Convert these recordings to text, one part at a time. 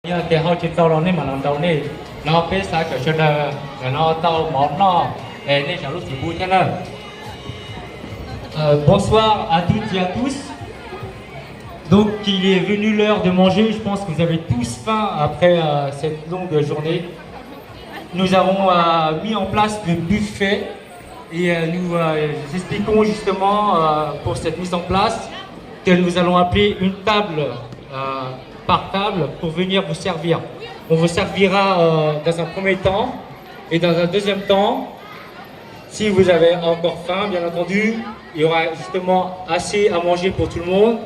thì họ chỉ tàu đó nên mà làm tàu này nó biết sai kiểu cho nên nó tàu món nó nên chẳng lúc chỉ vui thế nào. Bonsoir à toutes et à tous. Donc il est venu l'heure de manger, je pense que vous avez tous faim après cette longue journée. Nous avons mis en place le buffet et nous expliquons justement pour cette mise en place que nous allons appeler une table par table pour venir vous servir. On vous servira dans un premier temps et dans un deuxième temps, si vous avez encore faim, bien entendu, il y aura justement assez à manger pour tout le monde.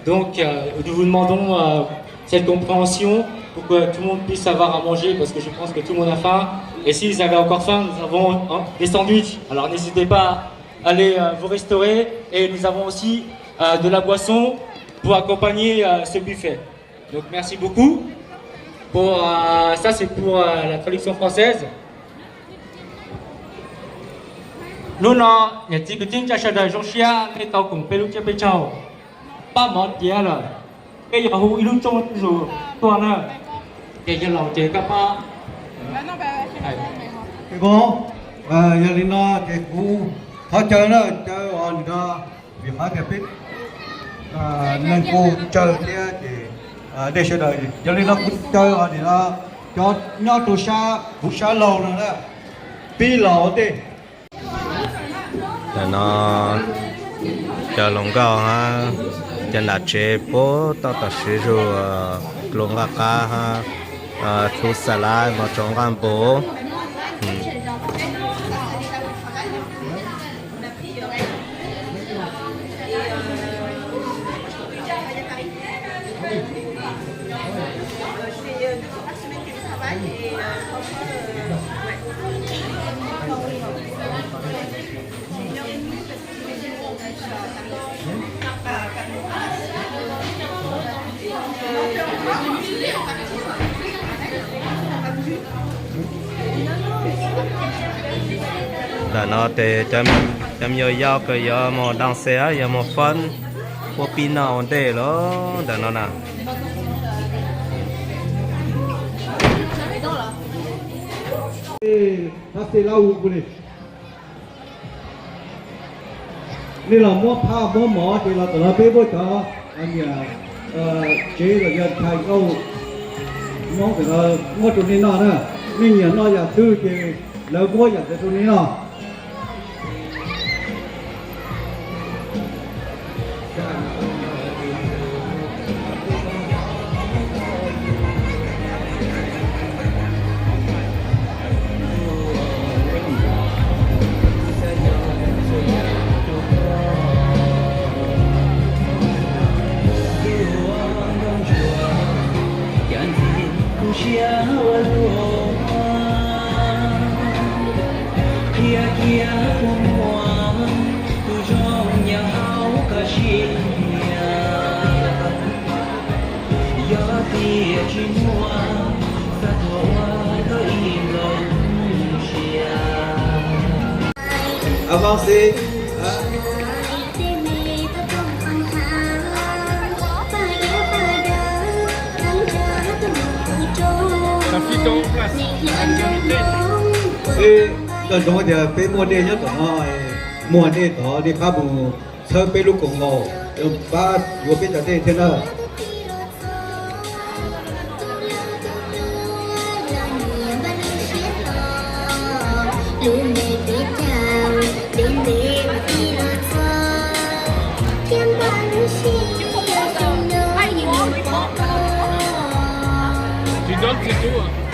Donc nous vous demandons cette compréhension pour que tout le monde puisse avoir à manger parce que je pense que tout le monde a faim. Et si vous avez encore faim, nous avons des sandwichs. Alors n'hésitez pas à aller vous restaurer et nous avons aussi de la boisson pour accompagner ce buffet. Donc merci beaucoup. Pour, ça c'est pour la traduction française. Nous non, il y a des gens qui achètent des gens qui ont des peluches de péchao. Pas mort hier là. Cái giờ hú ilu trôn rồi toàn là cái giờ lòng chế các ba. Cái cô, giờ linh nó cái cú họ chơi nó chơi on đó vì phải cái biết nên cô chơi cái để chơi đời giờ linh nó chơi on thì nó cho nhau tụ xa lâu nữa đó pi lâu đi. Nó chờ lồng cao ha. Chân là chế bố tao ta sử dụng lồng cá ha thu salad mà trong gan bố là nó để chăm yêu cái yêu mà đang xe yêu mà phân của pin nào để đó là nó nè nó sẽ lau bùn nên là muaผ้าmua mỏ thì là tụi nó biết bố cho anh nhà chế là dân thay câu món thì là mua tụi nó nè nên nhà nó là tư thì lỡ mua nhà tụi nó Avancez. Ça fit en place. Et dans le pays moderne, moi des temps des pas bon, ça pays le Congo, pas au pays de Téna. Tu donnes c'est tout.